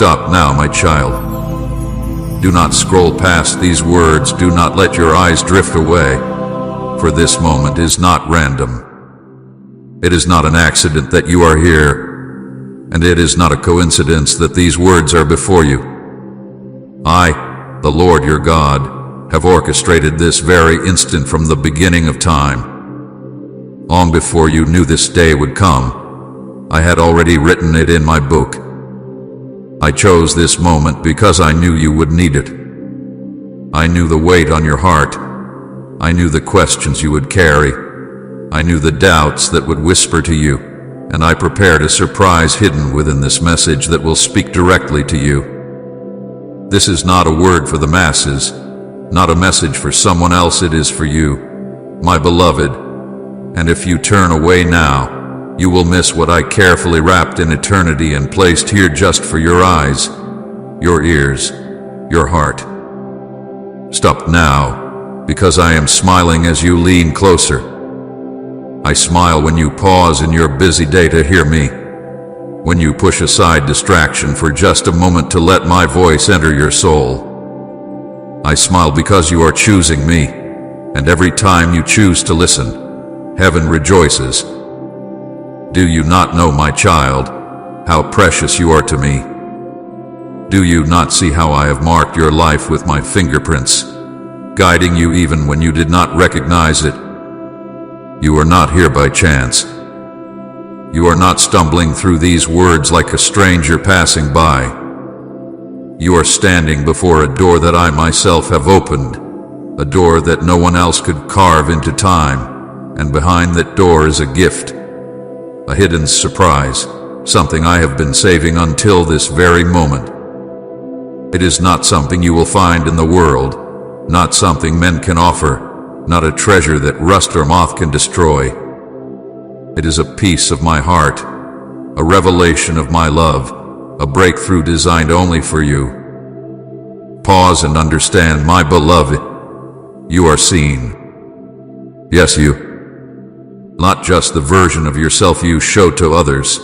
stop now, my child. Do not scroll past these words. Do not let your eyes drift away, for this moment is not random. It is not an accident that you are here, and it is not a coincidence that these words are before you. I, the Lord your God, have orchestrated this very instant from the beginning of time. Long before you knew this day would come, I had already written it in my book. I chose this moment because I knew you would need it. I knew the weight on your heart. I knew the questions you would carry. I knew the doubts that would whisper to you, and I prepared a surprise hidden within this message that will speak directly to you. This is not a word for the masses, not a message for someone else. It is for you, my beloved, and if you turn away now, you will miss what I carefully wrapped in eternity and placed here just for your eyes, your ears, your heart. Stop now, because I am smiling as you lean closer. I smile when you pause in your busy day to hear me, when you push aside distraction for just a moment to let my voice enter your soul. I smile because you are choosing me, and every time you choose to listen, heaven rejoices. Do you not know, my child, how precious you are to me? Do you not see how I have marked your life with my fingerprints, guiding you even when you did not recognize it? You are not here by chance. You are not stumbling through these words like a stranger passing by. You are standing before a door that I myself have opened, a door that no one else could carve into time, and behind that door is a gift. A hidden surprise, something I have been saving until this very moment. It is not something you will find in the world, not something men can offer, not a treasure that rust or moth can destroy. It is a piece of my heart, a revelation of my love, a breakthrough designed only for you. Pause and understand, my beloved. You are seen. Yes, you. Not just the version of yourself you show to others,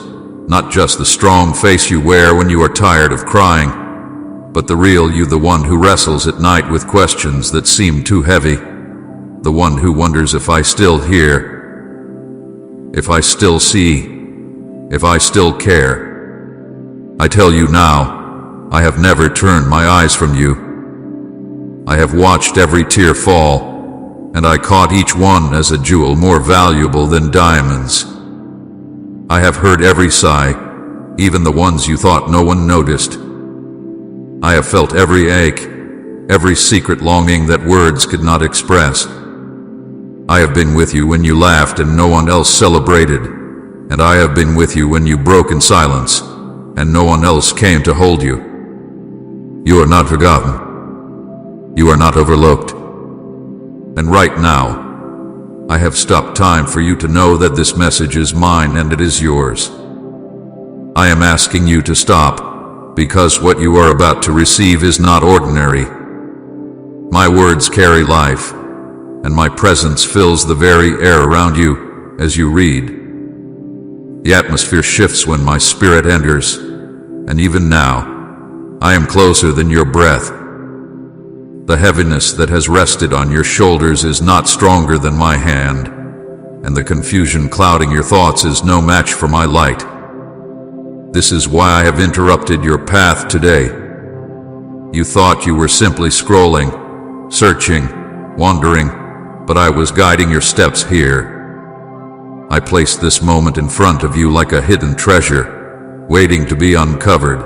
not just the strong face you wear when you are tired of crying, but the real you, the one who wrestles at night with questions that seem too heavy, the one who wonders if I still hear, if I still see, if I still care. I tell you now, I have never turned my eyes from you. I have watched every tear fall, and I caught each one as a jewel more valuable than diamonds. I have heard every sigh, even the ones you thought no one noticed. I have felt every ache, every secret longing that words could not express. I have been with you when you laughed and no one else celebrated, and I have been with you when you broke in silence, and no one else came to hold you. You are not forgotten. You are not overlooked. And right now, I have stopped time for you to know that this message is mine and it is yours. I am asking you to stop, because what you are about to receive is not ordinary. My words carry life, and my presence fills the very air around you as you read. The atmosphere shifts when my spirit enters, and even now, I am closer than your breath. The heaviness that has rested on your shoulders is not stronger than my hand, and the confusion clouding your thoughts is no match for my light. This is why I have interrupted your path today. You thought you were simply scrolling, searching, wandering, but I was guiding your steps here. I placed this moment in front of you like a hidden treasure, waiting to be uncovered.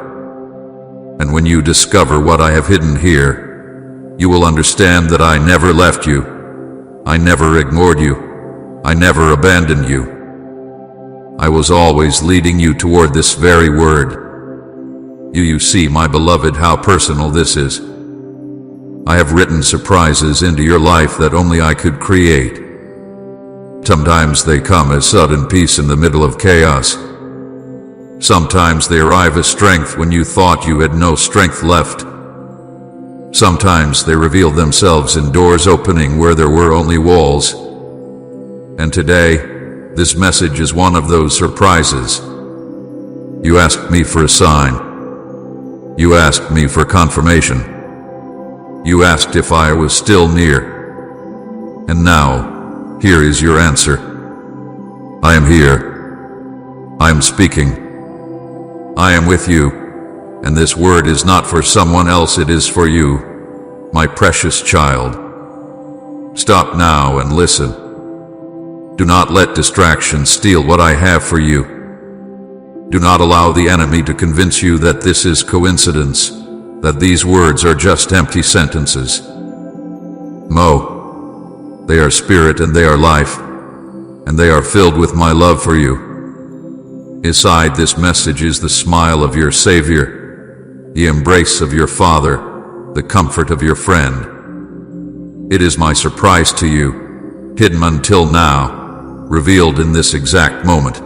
And when you discover what I have hidden here, you will understand that I never left you. I never ignored you. I never abandoned you. I was always leading you toward this very word. You see, my beloved, how personal this is. I have written surprises into your life that only I could create. Sometimes they come as sudden peace in the middle of chaos. Sometimes they arrive as strength when you thought you had no strength left. Sometimes they reveal themselves in doors opening where there were only walls. And today, this message is one of those surprises. You asked me for a sign. You asked me for confirmation. You asked if I was still near. And now, here is your answer. I am here. I am speaking. I am with you, and this word is not for someone else, it is for you, my precious child. Stop now and listen. Do not let distraction steal what I have for you. Do not allow the enemy to convince you that this is coincidence, that these words are just empty sentences. Mo, they are spirit and they are life, and they are filled with my love for you. Inside this message is the smile of your Savior, the embrace of your Father, the comfort of your friend. It is my surprise to you, hidden until now, revealed in this exact moment.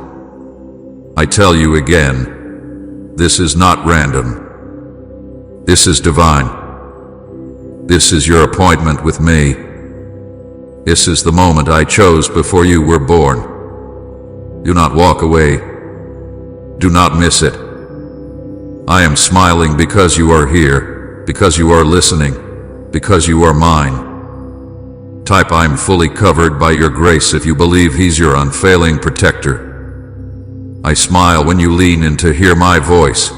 I tell you again, this is not random. This is divine. This is your appointment with me. This is the moment I chose before you were born. Do not walk away. Do not miss it. I am smiling because you are here, because you are listening, because you are mine. Type I'm fully covered by your grace if you believe He's your unfailing protector. I smile when you lean in to hear my voice.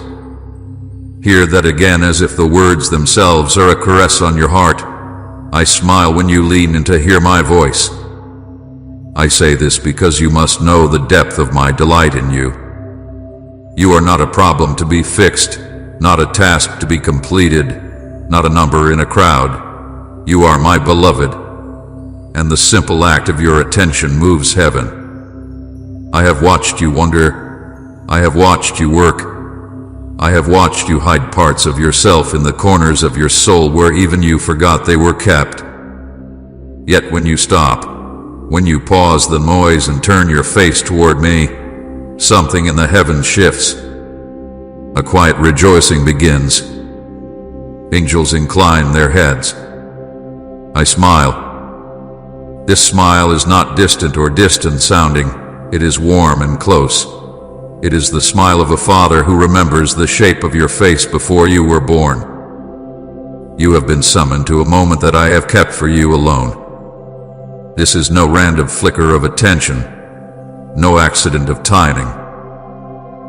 Hear that again as if the words themselves are a caress on your heart. I smile when you lean in to hear my voice. I say this because you must know the depth of my delight in you. You are not a problem to be fixed, not a task to be completed, not a number in a crowd. You are my beloved, and the simple act of your attention moves heaven. I have watched you wonder. I have watched you work. I have watched you hide parts of yourself in the corners of your soul where even you forgot they were kept. Yet when you stop, when you pause the noise and turn your face toward me, something in the heavens shifts. A quiet rejoicing begins. Angels incline their heads. I smile. This smile is not distant or distant sounding. It is warm and close. It is the smile of a father who remembers the shape of your face before you were born. You have been summoned to a moment that I have kept for you alone. This is no random flicker of attention, no accident of timing.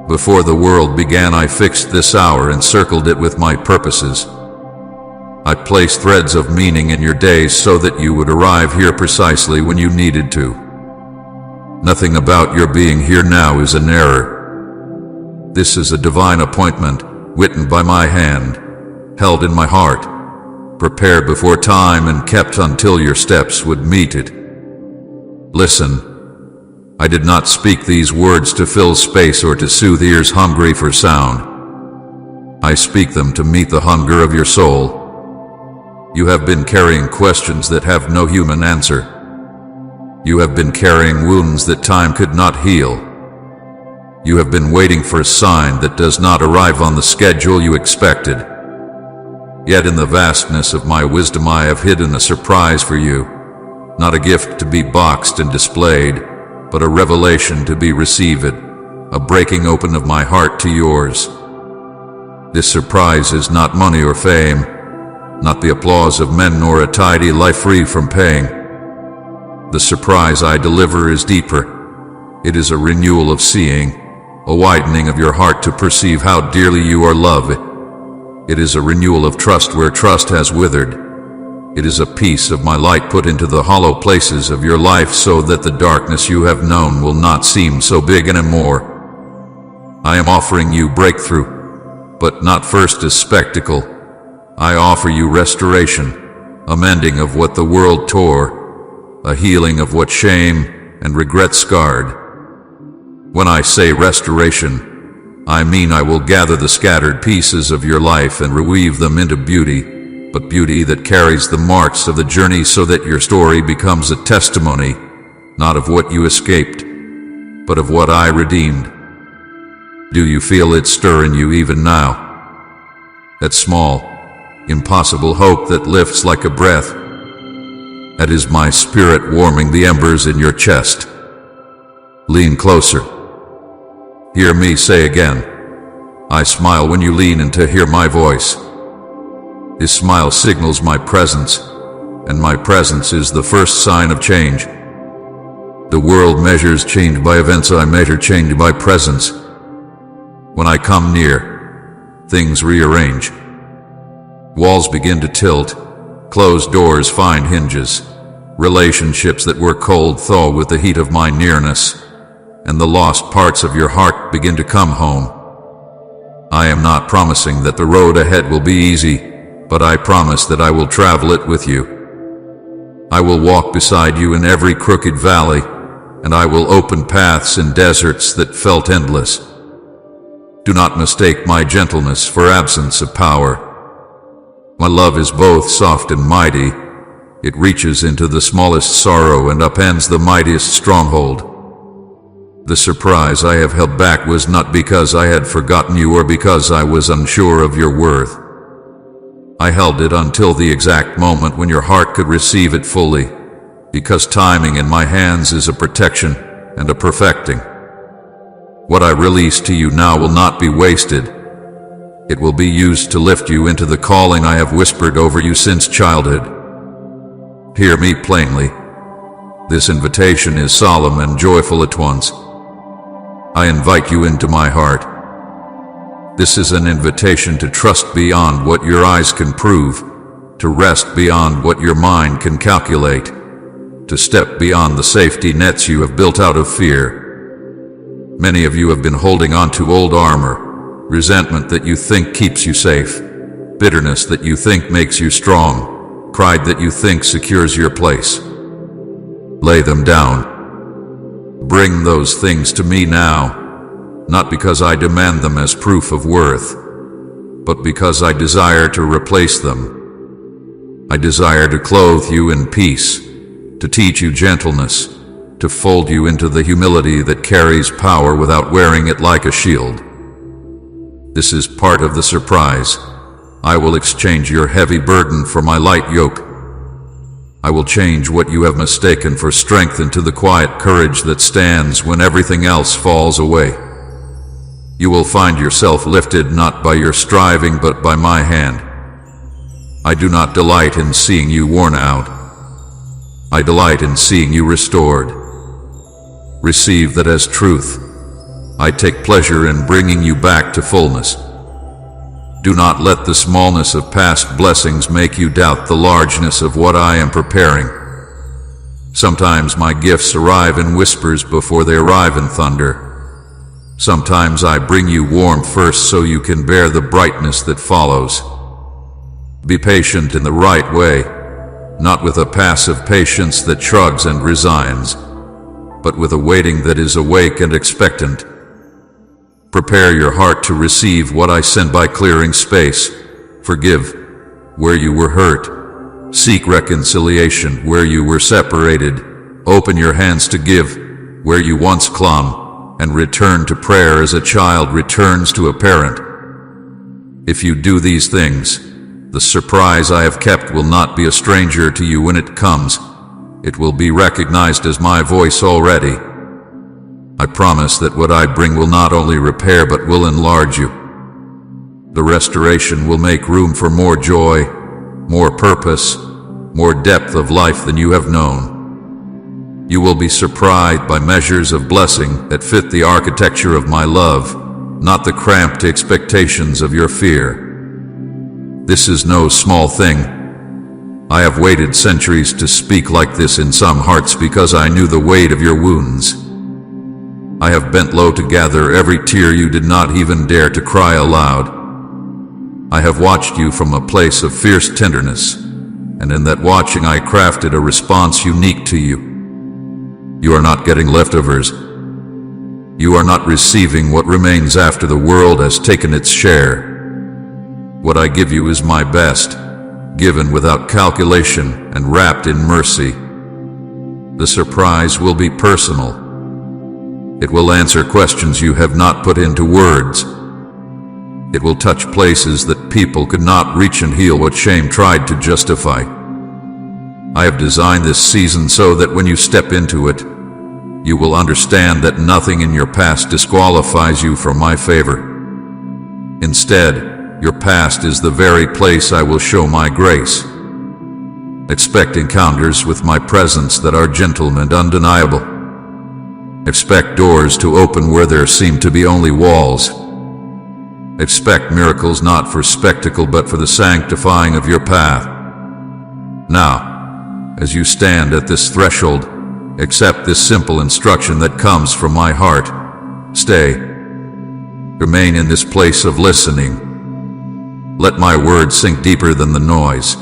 Before the world began, I fixed this hour and circled it with my purposes. I placed threads of meaning in your days so that you would arrive here precisely when you needed to. Nothing about your being here now is an error. This is a divine appointment, written by my hand, held in my heart, prepared before time and kept until your steps would meet it. Listen, I did not speak these words to fill space or to soothe ears hungry for sound. I speak them to meet the hunger of your soul. You have been carrying questions that have no human answer. You have been carrying wounds that time could not heal. You have been waiting for a sign that does not arrive on the schedule you expected. Yet in the vastness of my wisdom I have hidden a surprise for you, not a gift to be boxed and displayed, but a revelation to be received, a breaking open of my heart to yours. This surprise is not money or fame, not the applause of men nor a tidy life free from paying. The surprise I deliver is deeper. It is a renewal of seeing, a widening of your heart to perceive how dearly you are loved. It is a renewal of trust where trust has withered. It is a piece of my light put into the hollow places of your life so that the darkness you have known will not seem so big anymore. I am offering you breakthrough, but not first as spectacle. I offer you restoration, a mending of what the world tore, a healing of what shame and regret scarred. When I say restoration, I mean I will gather the scattered pieces of your life and reweave them into beauty, but beauty that carries the marks of the journey so that your story becomes a testimony, not of what you escaped, but of what I redeemed. Do you feel it stir in you even now? That small, impossible hope that lifts like a breath. That is my spirit warming the embers in your chest. Lean closer. Hear me say again, I smile when you lean in to hear my voice. This smile signals my presence, and my presence is the first sign of change. The world measures change by events, I measure change by presence. When I come near, things rearrange. Walls begin to tilt, closed doors find hinges. Relationships that were cold thaw with the heat of my nearness, and the lost parts of your heart begin to come home. I am not promising that the road ahead will be easy, but I promise that I will travel it with you. I will walk beside you in every crooked valley, and I will open paths in deserts that felt endless. Do not mistake my gentleness for absence of power. My love is both soft and mighty. It reaches into the smallest sorrow and upends the mightiest stronghold. The surprise I have held back was not because I had forgotten you or because I was unsure of your worth. I held it until the exact moment when your heart could receive it fully, because timing in my hands is a protection and a perfecting. What I release to you now will not be wasted. It will be used to lift you into the calling I have whispered over you since childhood. Hear me plainly. This invitation is solemn and joyful at once. I invite you into my heart. This is an invitation to trust beyond what your eyes can prove, to rest beyond what your mind can calculate, to step beyond the safety nets you have built out of fear. Many of you have been holding on to old armor, resentment that you think keeps you safe, bitterness that you think makes you strong, pride that you think secures your place. Lay them down. Bring those things to me now, not because I demand them as proof of worth, but because I desire to replace them. I desire to clothe you in peace, to teach you gentleness, to fold you into the humility that carries power without wearing it like a shield. This is part of the surprise. I will exchange your heavy burden for my light yoke. I will change what you have mistaken for strength into the quiet courage that stands when everything else falls away. You will find yourself lifted not by your striving but by my hand. I do not delight in seeing you worn out. I delight in seeing you restored. Receive that as truth. I take pleasure in bringing you back to fullness. Do not let the smallness of past blessings make you doubt the largeness of what I am preparing. Sometimes my gifts arrive in whispers before they arrive in thunder. Sometimes I bring you warmth first so you can bear the brightness that follows. Be patient in the right way, not with a passive patience that shrugs and resigns, but with a waiting that is awake and expectant. Prepare your heart to receive what I send by clearing space. Forgive where you were hurt. Seek reconciliation where you were separated. Open your hands to give where you once clung, and return to prayer as a child returns to a parent. If you do these things, the surprise I have kept will not be a stranger to you when it comes. It will be recognized as my voice already. I promise that what I bring will not only repair but will enlarge you. The restoration will make room for more joy, more purpose, more depth of life than you have known. You will be surprised by measures of blessing that fit the architecture of my love, not the cramped expectations of your fear. This is no small thing. I have waited centuries to speak like this in some hearts because I knew the weight of your wounds. I have bent low to gather every tear you did not even dare to cry aloud. I have watched you from a place of fierce tenderness, and in that watching I crafted a response unique to you. You are not getting leftovers. You are not receiving what remains after the world has taken its share. What I give you is my best, given without calculation and wrapped in mercy. The surprise will be personal. It will answer questions you have not put into words. It will touch places that people could not reach and heal what shame tried to justify. I have designed this season so that when you step into it, you will understand that nothing in your past disqualifies you from my favor. Instead, your past is the very place I will show my grace. Expect encounters with my presence that are gentle and undeniable. Expect doors to open where there seem to be only walls. Expect miracles not for spectacle but for the sanctifying of your path. Now, as you stand at this threshold, accept this simple instruction that comes from my heart. Stay. Remain in this place of listening. Let my words sink deeper than the noise.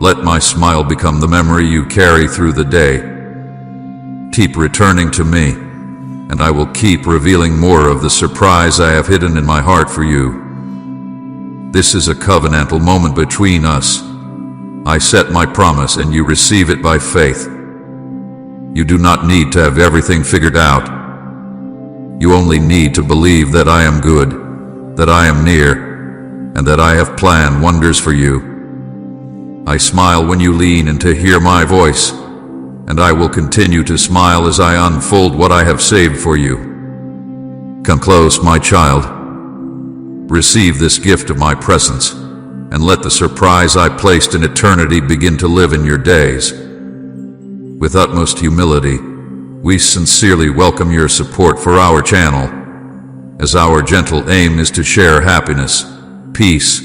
Let my smile become the memory you carry through the day. Keep returning to me, and I will keep revealing more of the surprise I have hidden in my heart for you. This is a covenantal moment between us. I set my promise and you receive it by faith. You do not need to have everything figured out. You only need to believe that I am good, that I am near, and that I have planned wonders for you. I smile when you lean in to hear my voice, and I will continue to smile as I unfold what I have saved for you. Come close, my child. Receive this gift of my presence, and let the surprise I placed in eternity begin to live in your days. With utmost humility, we sincerely welcome your support for our channel, as our gentle aim is to share happiness, peace,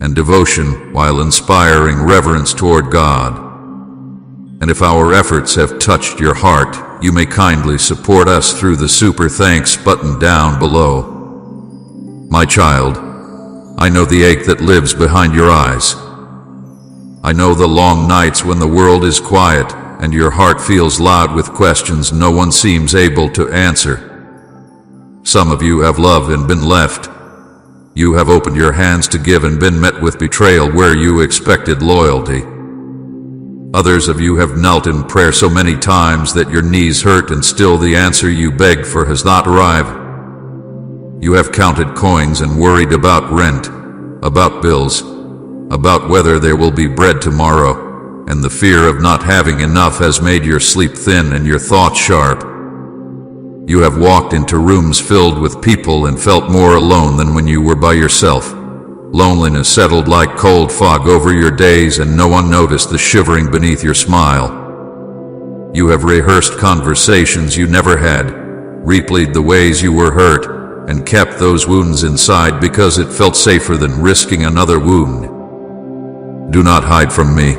and devotion while inspiring reverence toward God. And if our efforts have touched your heart, you may kindly support us through the Super Thanks button down below. My child, I know the ache that lives behind your eyes. I know the long nights when the world is quiet and your heart feels loud with questions no one seems able to answer. Some of you have loved and been left. You have opened your hands to give and been met with betrayal where you expected loyalty. Others of you have knelt in prayer so many times that your knees hurt and still the answer you begged for has not arrived. You have counted coins and worried about rent, about bills, about whether there will be bread tomorrow, and the fear of not having enough has made your sleep thin and your thoughts sharp. You have walked into rooms filled with people and felt more alone than when you were by yourself. Loneliness settled like cold fog over your days and no one noticed the shivering beneath your smile. You have rehearsed conversations you never had, replayed the ways you were hurt, and kept those wounds inside because it felt safer than risking another wound. Do not hide from me.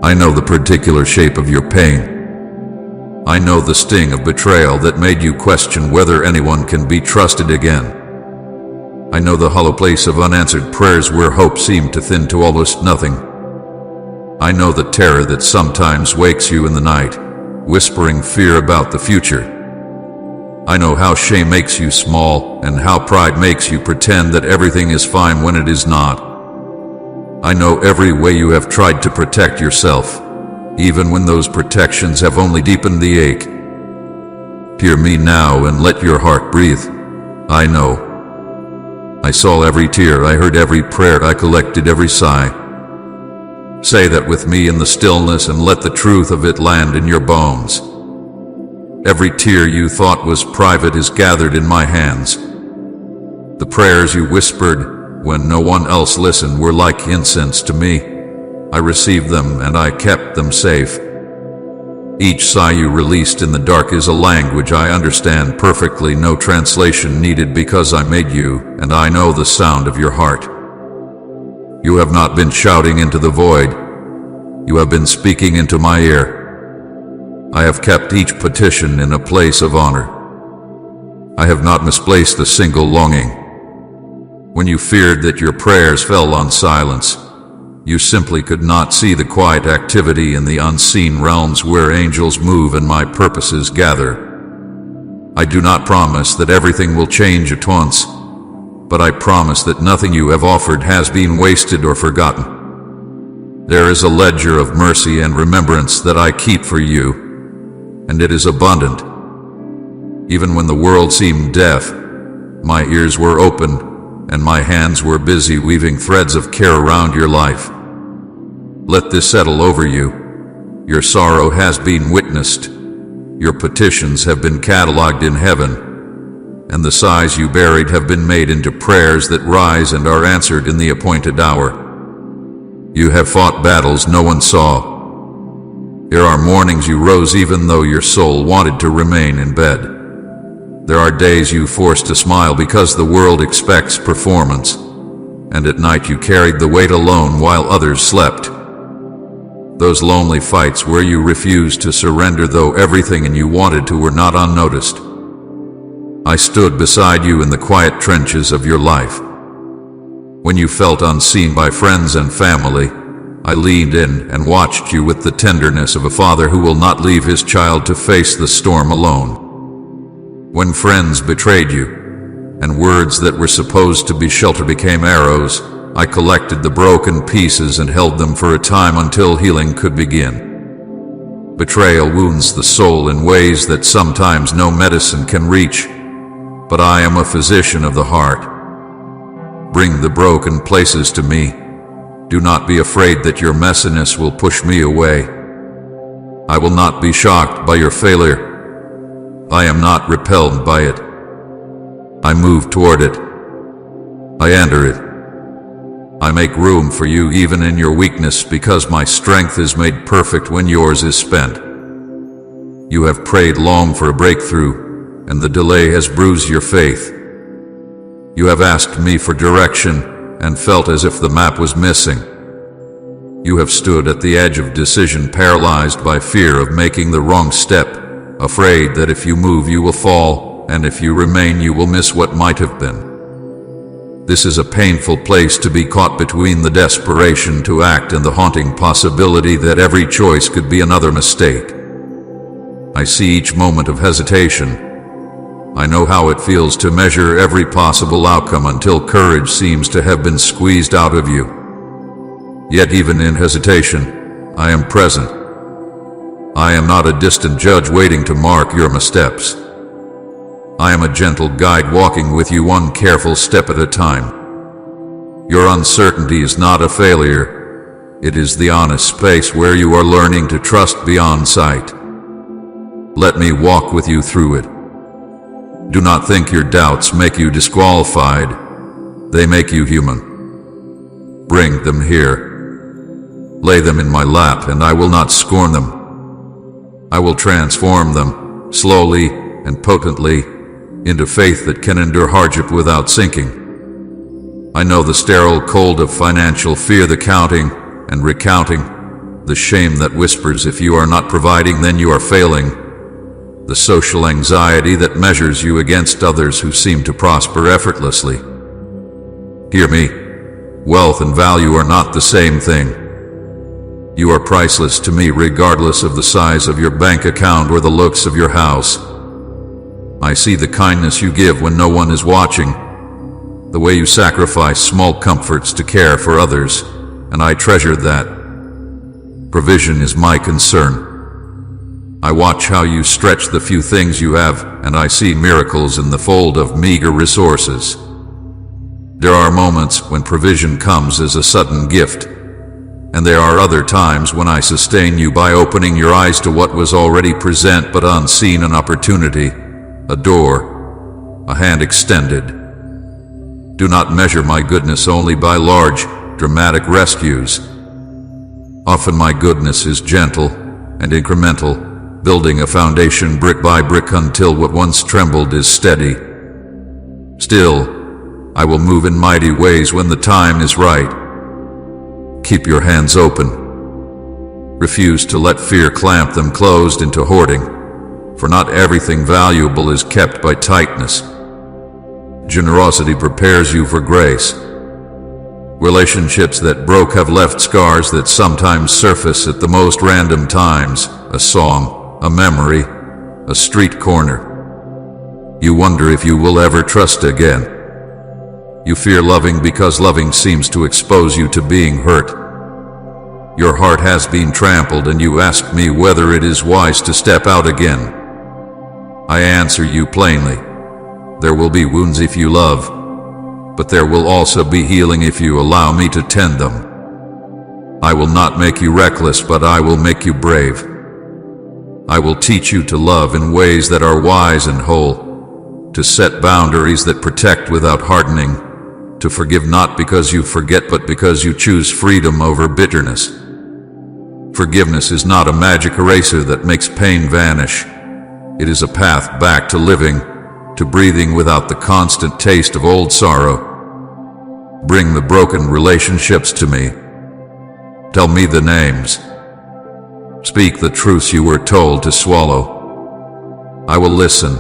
I know the particular shape of your pain. I know the sting of betrayal that made you question whether anyone can be trusted again. I know the hollow place of unanswered prayers where hope seemed to thin to almost nothing. I know the terror that sometimes wakes you in the night, whispering fear about the future. I know how shame makes you small and how pride makes you pretend that everything is fine when it is not. I know every way you have tried to protect yourself, even when those protections have only deepened the ache. Hear me now and let your heart breathe. I know. I saw every tear, I heard every prayer, I collected every sigh. Say that with me in the stillness and let the truth of it land in your bones. Every tear you thought was private is gathered in my hands. The prayers you whispered when no one else listened were like incense to me. I received them and I kept them safe. Each sigh you released in the dark is a language I understand perfectly, no translation needed because I made you, and I know the sound of your heart. You have not been shouting into the void. You have been speaking into my ear. I have kept each petition in a place of honor. I have not misplaced a single longing. When you feared that your prayers fell on silence, you simply could not see the quiet activity in the unseen realms where angels move and my purposes gather. I do not promise that everything will change at once, but I promise that nothing you have offered has been wasted or forgotten. There is a ledger of mercy and remembrance that I keep for you, and it is abundant. Even when the world seemed deaf, my ears were open, and my hands were busy weaving threads of care around your life. Let this settle over you. Your sorrow has been witnessed. Your petitions have been cataloged in heaven. and the sighs you buried have been made into prayers that rise and are answered in the appointed hour. You have fought battles no one saw. There are mornings you rose even though your soul wanted to remain in bed. There are days you forced to smile because the world expects performance, and at night you carried the weight alone while others slept. Those lonely fights where you refused to surrender though everything and you wanted to were not unnoticed. I stood beside you in the quiet trenches of your life. When you felt unseen by friends and family, I leaned in and watched you with the tenderness of a father who will not leave his child to face the storm alone. When friends betrayed you, and words that were supposed to be shelter became arrows, I collected the broken pieces and held them for a time until healing could begin. Betrayal wounds the soul in ways that sometimes no medicine can reach, but I am a physician of the heart. Bring the broken places to me. Do not be afraid that your messiness will push me away. I will not be shocked by your failure. I am not repelled by it. I move toward it. I enter it. I make room for you even in your weakness because my strength is made perfect when yours is spent. You have prayed long for a breakthrough, and the delay has bruised your faith. You have asked me for direction and felt as if the map was missing. You have stood at the edge of decision, paralyzed by fear of making the wrong step, afraid that if you move you will fall, and if you remain you will miss what might have been. This is a painful place to be caught between the desperation to act and the haunting possibility that every choice could be another mistake. I see each moment of hesitation. I know how it feels to measure every possible outcome until courage seems to have been squeezed out of you. Yet even in hesitation, I am present. I am not a distant judge waiting to mark your missteps. I am a gentle guide walking with you one careful step at a time. Your uncertainty is not a failure. It is the honest space where you are learning to trust beyond sight. Let me walk with you through it. Do not think your doubts make you disqualified. They make you human. Bring them here. Lay them in my lap, and I will not scorn them. I will transform them, slowly and potently, into faith that can endure hardship without sinking. I know the sterile cold of financial fear, the counting and recounting, the shame that whispers if you are not providing then you are failing, the social anxiety that measures you against others who seem to prosper effortlessly. Hear me, wealth and value are not the same thing. You are priceless to me regardless of the size of your bank account or the looks of your house. I see the kindness you give when no one is watching, the way you sacrifice small comforts to care for others, and I treasure that. Provision is my concern. I watch how you stretch the few things you have, and I see miracles in the fold of meager resources. There are moments when provision comes as a sudden gift, and there are other times when I sustain you by opening your eyes to what was already present but unseen, an opportunity, a door, a hand extended. Do not measure my goodness only by large, dramatic rescues. Often my goodness is gentle and incremental, building a foundation brick by brick until what once trembled is steady. Still, I will move in mighty ways when the time is right. Keep your hands open. Refuse to let fear clamp them closed into hoarding, for not everything valuable is kept by tightness. Generosity prepares you for grace. Relationships that broke have left scars that sometimes surface at the most random times, a song, a memory, a street corner. You wonder if you will ever trust again. You fear loving because loving seems to expose you to being hurt. Your heart has been trampled and you ask me whether it is wise to step out again. I answer you plainly. There will be wounds if you love, but there will also be healing if you allow me to tend them. I will not make you reckless, but I will make you brave. I will teach you to love in ways that are wise and whole, to set boundaries that protect without hardening, to forgive not because you forget but because you choose freedom over bitterness. Forgiveness is not a magic eraser that makes pain vanish. It is a path back to living, to breathing without the constant taste of old sorrow. Bring the broken relationships to me. Tell me the names. Speak the truths you were told to swallow. I will listen,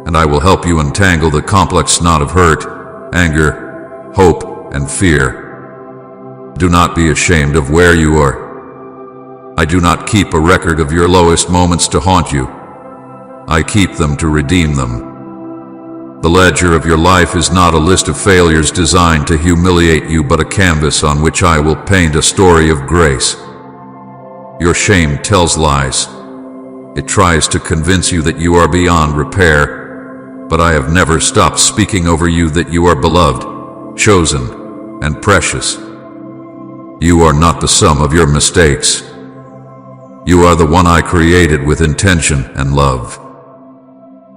and I will help you untangle the complex knot of hurt, anger, hope, and fear. Do not be ashamed of where you are. I do not keep a record of your lowest moments to haunt you. I keep them to redeem them. The ledger of your life is not a list of failures designed to humiliate you, but a canvas on which I will paint a story of grace. Your shame tells lies. It tries to convince you that you are beyond repair, but I have never stopped speaking over you that you are beloved, chosen, and precious. You are not the sum of your mistakes. You are the one I created with intention and love.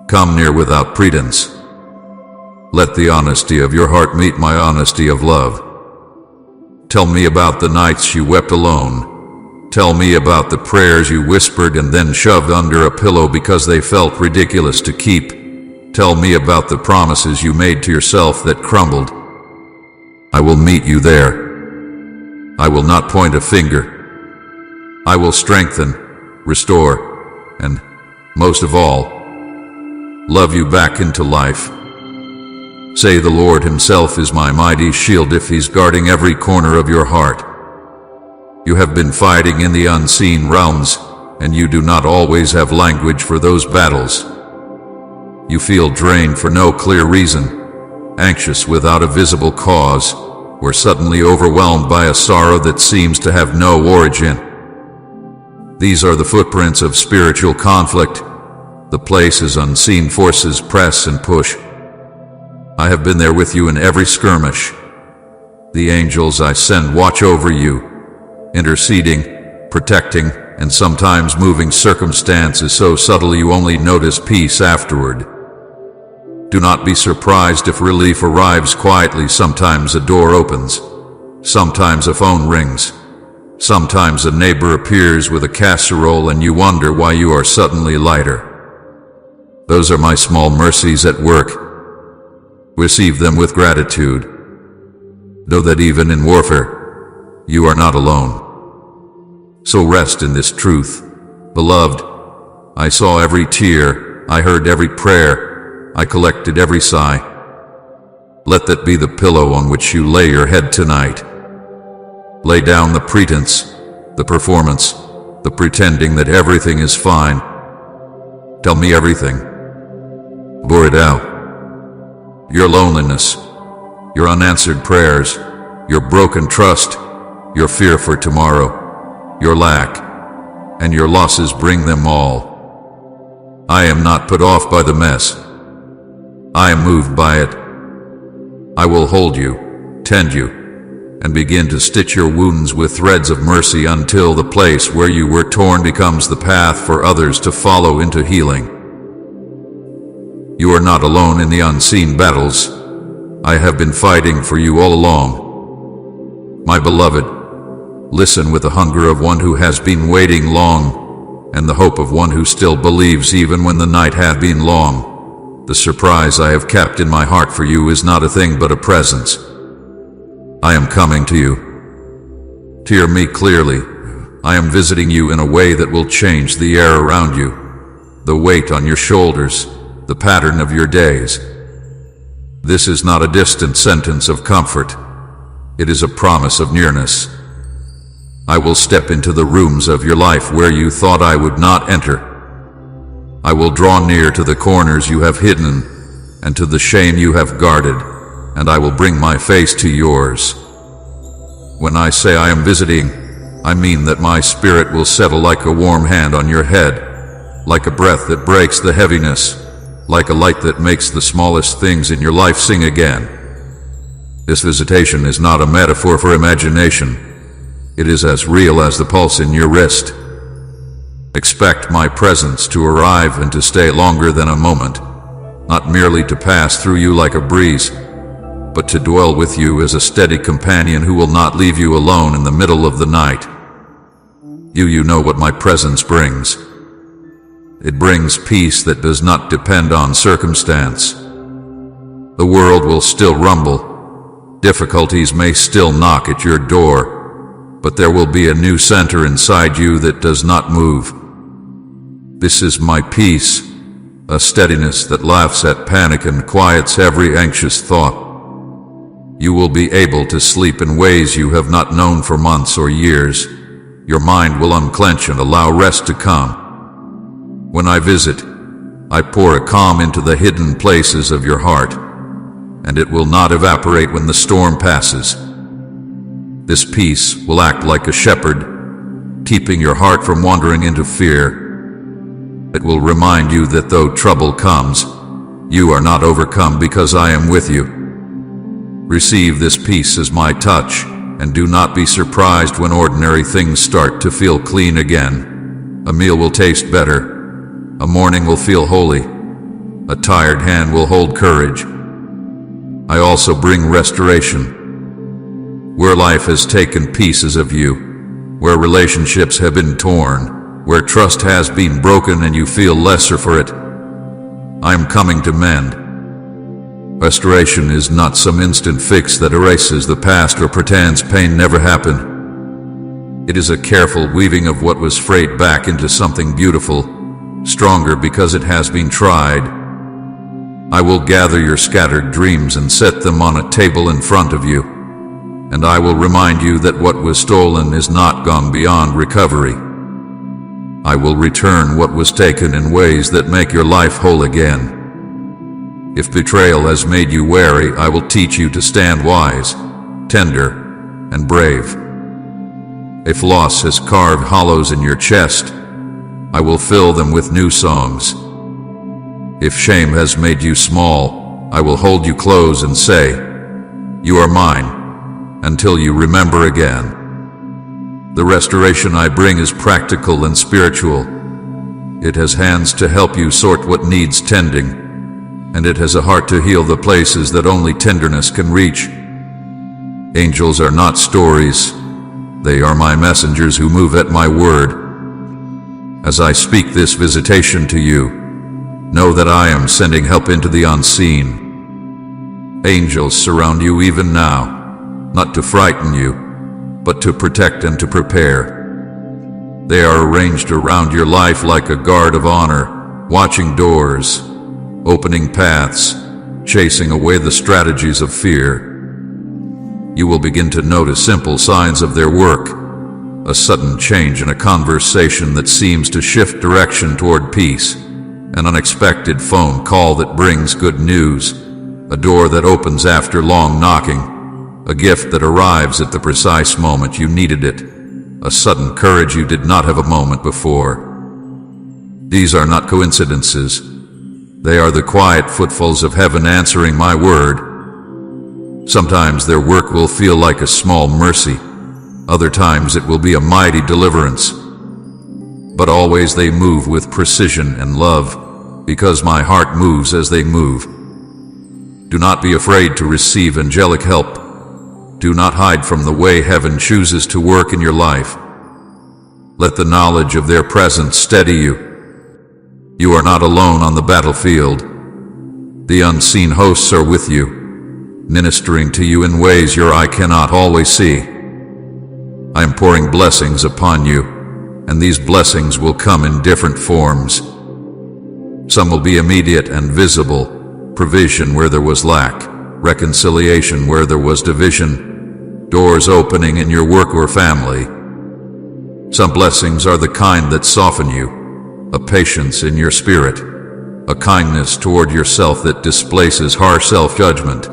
Come near without pretense. Let the honesty of your heart meet my honesty of love. Tell me about the nights you wept alone. Tell me about the prayers you whispered and then shoved under a pillow because they felt ridiculous to keep. Tell me about the promises you made to yourself that crumbled. I will meet you there. I will not point a finger. I will strengthen, restore, and, most of all, love you back into life. Say the Lord himself is my mighty shield if he's guarding every corner of your heart. You have been fighting in the unseen realms, and you do not always have language for those battles. You feel drained for no clear reason, anxious without a visible cause, or suddenly overwhelmed by a sorrow that seems to have no origin. These are the footprints of spiritual conflict, the places unseen forces press and push. I have been there with you in every skirmish. The angels I send watch over you, interceding, protecting, and sometimes moving circumstances so subtle you only notice peace afterward. Do not be surprised if relief arrives quietly. Sometimes a door opens, sometimes a phone rings. Sometimes a neighbor appears with a casserole and you wonder why you are suddenly lighter. Those are my small mercies at work. Receive them with gratitude. Know that even in warfare, you are not alone. So rest in this truth. Beloved, I saw every tear, I heard every prayer, I collected every sigh. Let that be the pillow on which you lay your head tonight. Lay down the pretense, the performance, the pretending that everything is fine. Tell me everything. Pour it out. Your loneliness, your unanswered prayers, your broken trust, your fear for tomorrow, your lack, and your losses, bring them all. I am not put off by the mess. I am moved by it. I will hold you, tend you, and begin to stitch your wounds with threads of mercy until the place where you were torn becomes the path for others to follow into healing. You are not alone in the unseen battles. I have been fighting for you all along. My beloved, listen with the hunger of one who has been waiting long, and the hope of one who still believes even when the night had been long. The surprise I have kept in my heart for you is not a thing but a presence. I am coming to you. Hear me clearly. I am visiting you in a way that will change the air around you, the weight on your shoulders, the pattern of your days. This is not a distant sentence of comfort. It is a promise of nearness. I will step into the rooms of your life where you thought I would not enter. I will draw near to the corners you have hidden and to the shame you have guarded, and I will bring my face to yours. When I say I am visiting, I mean that my spirit will settle like a warm hand on your head, like a breath that breaks the heaviness, like a light that makes the smallest things in your life sing again. This visitation is not a metaphor for imagination. It is as real as the pulse in your wrist. Expect my presence to arrive and to stay longer than a moment. not merely to pass through you like a breeze, but to dwell with you as a steady companion who will not leave you alone in the middle of the night. You know what my presence brings. It brings peace that does not depend on circumstance. The world will still rumble. Difficulties may still knock at your door, but there will be a new center inside you that does not move. This is my peace, a steadiness that laughs at panic and quiets every anxious thought. You will be able to sleep in ways you have not known for months or years. Your mind will unclench and allow rest to come. When I visit, I pour a calm into the hidden places of your heart, and it will not evaporate when the storm passes. This peace will act like a shepherd, keeping your heart from wandering into fear. It will remind you that though trouble comes, you are not overcome because I am with you. Receive this peace as my touch, and do not be surprised when ordinary things start to feel clean again. A meal will taste better. A morning will feel holy. A tired hand will hold courage. I also bring restoration. Where life has taken pieces of you, where relationships have been torn, where trust has been broken and you feel lesser for it, I am coming to mend. Restoration is not some instant fix that erases the past or pretends pain never happened. It is a careful weaving of what was frayed back into something beautiful, stronger because it has been tried. I will gather your scattered dreams and set them on a table in front of you, and I will remind you that what was stolen is not gone beyond recovery. I will return what was taken in ways that make your life whole again. If betrayal has made you wary, I will teach you to stand wise, tender, and brave. If loss has carved hollows in your chest, I will fill them with new songs. If shame has made you small, I will hold you close and say, "You are mine," until you remember again. The restoration I bring is practical and spiritual. It has hands to help you sort what needs tending, and it has a heart to heal the places that only tenderness can reach. Angels are not stories. They are my messengers who move at my word. As I speak this visitation to you, know that I am sending help into the unseen. Angels surround you even now, not to frighten you, but to protect and to prepare. They are arranged around your life like a guard of honor, watching doors, opening paths, chasing away the strategies of fear. You will begin to notice simple signs of their work, a sudden change in a conversation that seems to shift direction toward peace, an unexpected phone call that brings good news, a door that opens after long knocking, a gift that arrives at the precise moment you needed it, a sudden courage you did not have a moment before. These are not coincidences. They are the quiet footfalls of heaven answering my word. Sometimes their work will feel like a small mercy. Other times it will be a mighty deliverance. But always they move with precision and love, because my heart moves as they move. Do not be afraid to receive angelic help. Do not hide from the way heaven chooses to work in your life. Let the knowledge of their presence steady you. You are not alone on the battlefield. The unseen hosts are with you, ministering to you in ways your eye cannot always see. I am pouring blessings upon you, and these blessings will come in different forms. Some will be immediate and visible, provision where there was lack, reconciliation where there was division, doors opening in your work or family. Some blessings are the kind that soften you, a patience in your spirit, a kindness toward yourself that displaces harsh self-judgment,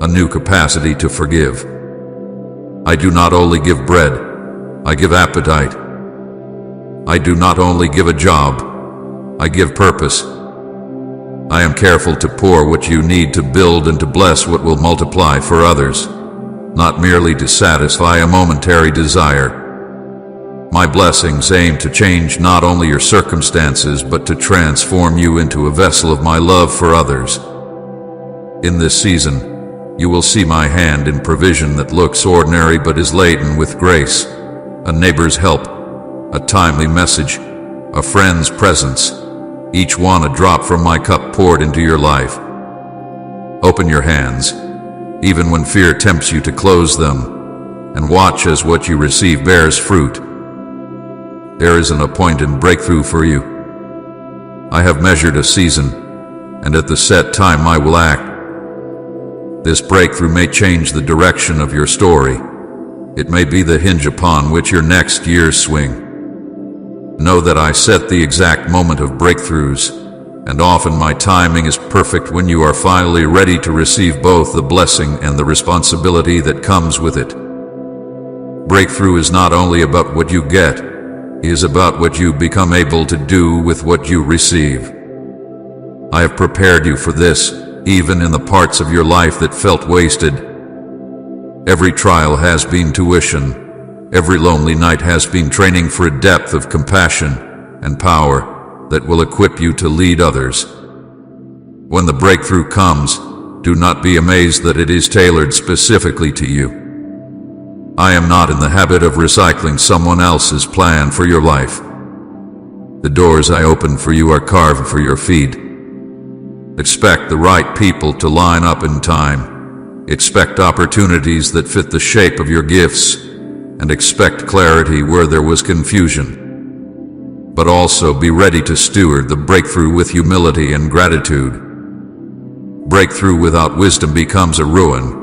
a new capacity to forgive. I do not only give bread, I give appetite. I do not only give a job, I give purpose. I am careful to pour what you need to build and to bless what will multiply for others, not merely to satisfy a momentary desire. My blessings aim to change not only your circumstances, but to transform you into a vessel of my love for others. In this season, you will see my hand in provision that looks ordinary but is laden with grace, a neighbor's help, a timely message, a friend's presence, each one a drop from my cup poured into your life. Open your hands, even when fear tempts you to close them, and watch as what you receive bears fruit. There is an appointed breakthrough for you. I have measured a season, and at the set time I will act. This breakthrough may change the direction of your story. It may be the hinge upon which your next years swing. Know that I set the exact moment of breakthroughs, and often my timing is perfect when you are finally ready to receive both the blessing and the responsibility that comes with it. Breakthrough is not only about what you get, it is about what you become able to do with what you receive. I have prepared you for this, even in the parts of your life that felt wasted. Every trial has been tuition. Every lonely night has been training for a depth of compassion and power that will equip you to lead others. When the breakthrough comes, do not be amazed that it is tailored specifically to you. I am not in the habit of recycling someone else's plan for your life. The doors I open for you are carved for your feet. Expect the right people to line up in time. Expect opportunities that fit the shape of your gifts, and expect clarity where there was confusion. But also be ready to steward the breakthrough with humility and gratitude. Breakthrough without wisdom becomes a ruin.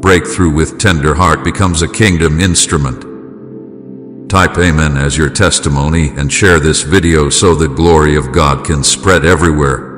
Breakthrough with tender heart becomes a kingdom instrument. Type Amen as your testimony and share this video so the glory of God can spread everywhere.